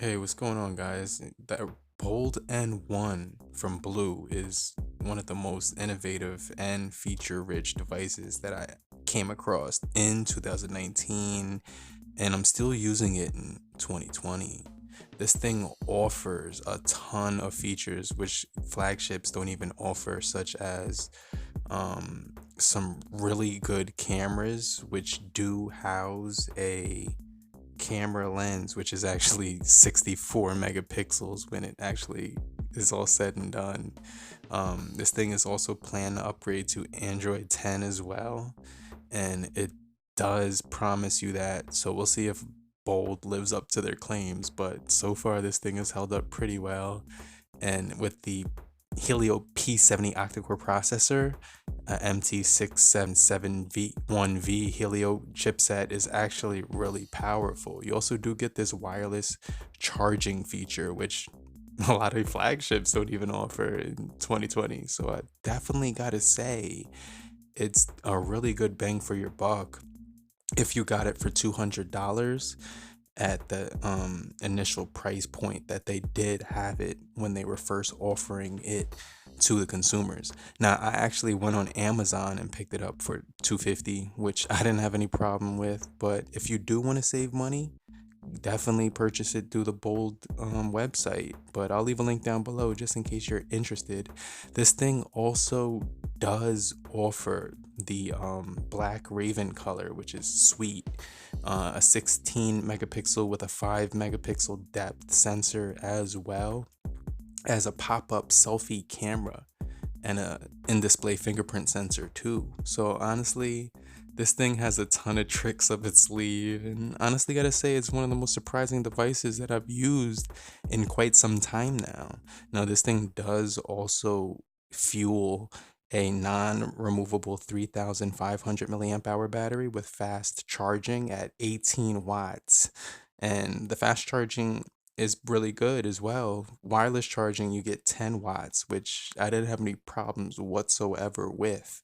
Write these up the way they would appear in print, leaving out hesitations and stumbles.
Hey, what's going on, guys? That Bold N1 from BLU is one of the most innovative and feature-rich devices that I came across in 2019, and I'm still using it in 2020. This thing offers a ton of features which flagships don't even offer, such as some really good cameras which do house a camera lens, which is actually 64 megapixels when it actually is all said and done. This thing is also planned to upgrade to Android 10 as well, and it does promise you that. So we'll see if Bold lives up to their claims, but so far this thing has held up pretty well. And with the Helio P70 octa-core processor, MT677V1V Helio chipset is actually really powerful. You also do get this wireless charging feature, which a lot of flagships don't even offer in 2020. So I definitely gotta say, it's a really good bang for your buck if you got it for $200 at the initial price point that they did have it when they were first offering it to the consumers. Now, I actually went on Amazon and picked it up for 250, which I didn't have any problem with. But if you do want to save money, definitely purchase it through the Bold website. But I'll leave a link down below just in case you're interested. This thing also does offer the black raven color, which is sweet. A 16 megapixel with a 5 megapixel depth sensor, as well as a pop-up selfie camera and a in-display fingerprint sensor too. So honestly, this thing has a ton of tricks up its sleeve, and honestly gotta say it's one of the most surprising devices that I've used in quite some time now. Now this thing does also fuel a non-removable 3500 milliamp hour battery with fast charging at 18 watts. And the fast charging is really good as well. Wireless charging, you get 10 watts, which I didn't have any problems whatsoever with.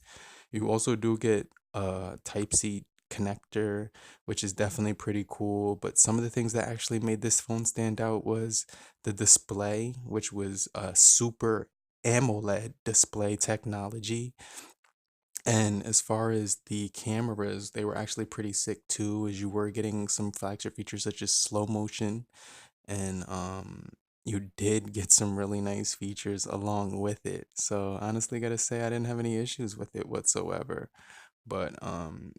You also do get a Type-C connector, which is definitely pretty cool. But some of the things that actually made this phone stand out was the display, which was a super AMOLED display technology. And as far as the cameras, they were actually pretty sick too, as you were getting some flagship features such as slow motion, and you did get some really nice features along with it. So honestly gotta say I didn't have any issues with it whatsoever. But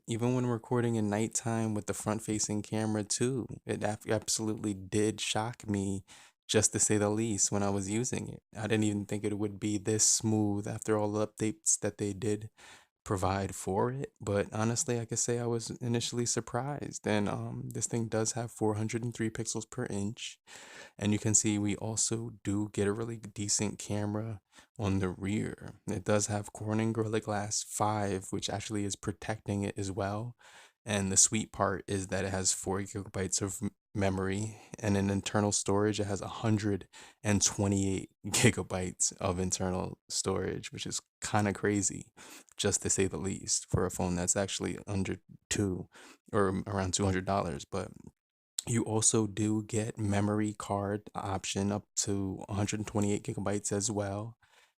even when recording in nighttime with the front facing camera too, it absolutely did shock me, just to say the least, when I was using it. I didn't even think it would be this smooth after all the updates that they did provide for it. But honestly, I could say I was initially surprised. And this thing does have 403 pixels per inch. And you can see we also do get a really decent camera on the rear. It does have Corning Gorilla Glass 5, which actually is protecting it as well. And the sweet part is that it has 4 gigabytes of memory, and in internal storage it has 128 gigabytes of internal storage, which is kind of crazy, just to say the least, for a phone that's actually under two or around $200. But you also do get memory card option up to 128 gigabytes as well.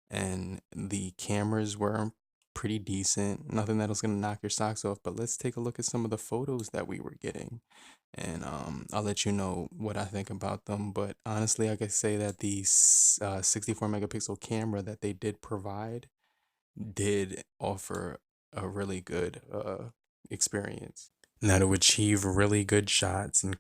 And the cameras were pretty decent. Nothing that was gonna knock your socks off. But let's take a look at some of the photos that we were getting. And I'll let you know what I think about them. But honestly, I could say that the 64 megapixel camera that they did provide did offer a really good experience. Now, to achieve really good shots and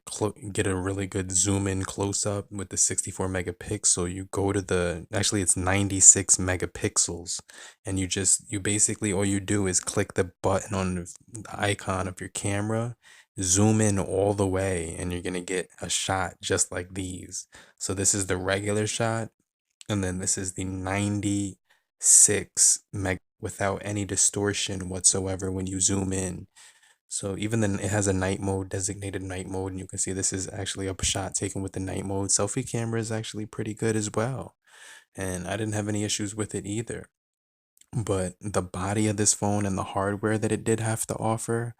get a really good zoom in close up with the 64 megapixel, you go to actually it's 96 megapixels, and you basically, all you do is click the button on the icon of your camera, zoom in all the way, and you're gonna get a shot just like these. So this is the regular shot, and then this is the 96 meg without any distortion whatsoever when you zoom in. So even then, it has a night mode, designated night mode, and you can see this is actually a shot taken with the night mode. Selfie camera is actually pretty good as well, and I didn't have any issues with it either. But the body of this phone and the hardware that it did have to offer,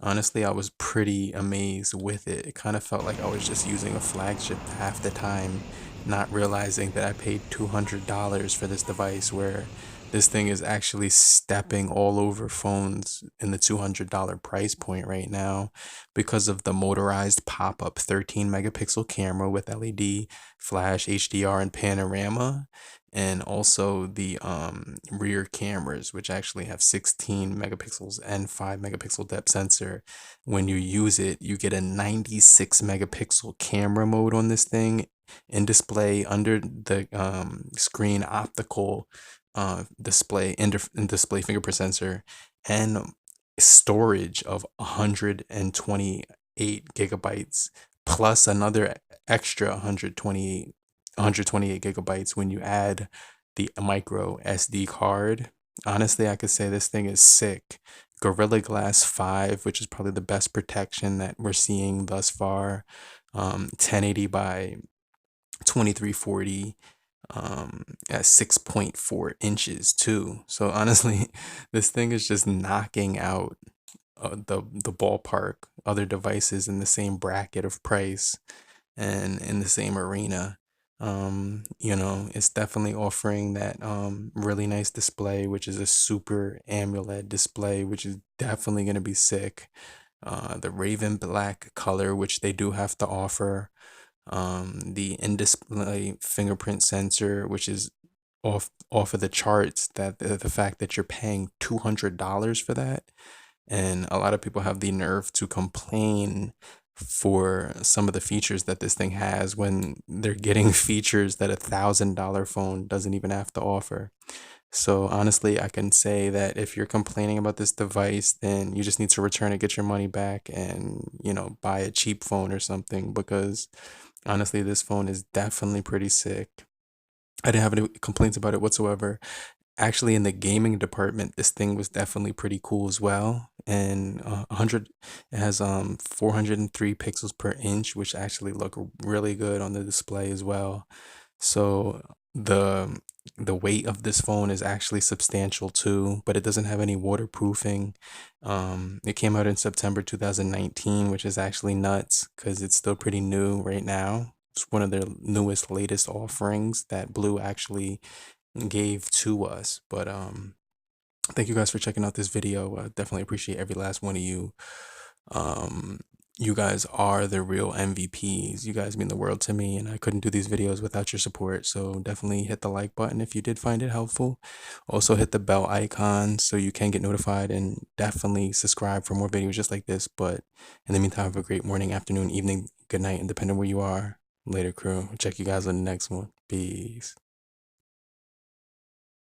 Honestly, I was pretty amazed with it. It kind of felt like I was just using a flagship half the time, not realizing that I paid $200 for this device, where this thing is actually stepping all over phones in the $200 price point right now because of the motorized pop-up 13 megapixel camera with LED, flash, HDR, and panorama, and also the rear cameras, which actually have 16 megapixels and 5 megapixel depth sensor. When you use it, you get a 96 megapixel camera mode on this thing, in display under the screen optical display, in display fingerprint sensor, and storage of 128 gigabytes plus another extra 128 gigabytes when you add the micro SD card. Honestly, I could say this thing is sick. Gorilla Glass 5, which is probably the best protection that we're seeing thus far. 1080 by 2340 at 6.4 inches too. So honestly, this thing is just knocking out the ballpark other devices in the same bracket of price and in the same arena. It's definitely offering that really nice display, which is a super AMOLED display, which is definitely going to be sick. The Raven Black color, which they do have to offer. The in-display fingerprint sensor, which is off of the charts. That the fact that you're paying $200 for that, and a lot of people have the nerve to complain for some of the features that this thing has when they're getting features that $1,000 phone doesn't even have to offer. So honestly, I can say that if you're complaining about this device, then you just need to return it, get your money back, and buy a cheap phone or something, because honestly, this phone is definitely pretty sick. I didn't have any complaints about it whatsoever. Actually, in the gaming department, this thing was definitely pretty cool as well. And 100, it has 403 pixels per inch, which actually look really good on the display as well. So the weight of this phone is actually substantial too, but it doesn't have any waterproofing. It came out in September 2019, which is actually nuts because it's still pretty new right now. It's one of their newest, latest offerings that Blue actually gave to us. But thank you guys for checking out this video. Definitely appreciate every last one of you. Um, you guys are the real MVPs. You guys mean the world to me, and I couldn't do these videos without your support. So definitely hit the like button if you did find it helpful. Also hit the bell icon so you can get notified, and definitely subscribe for more videos just like this. But in the meantime, have a great morning, afternoon, evening, good night, and depending where you are. Later, crew. Check you guys on the next one. Peace.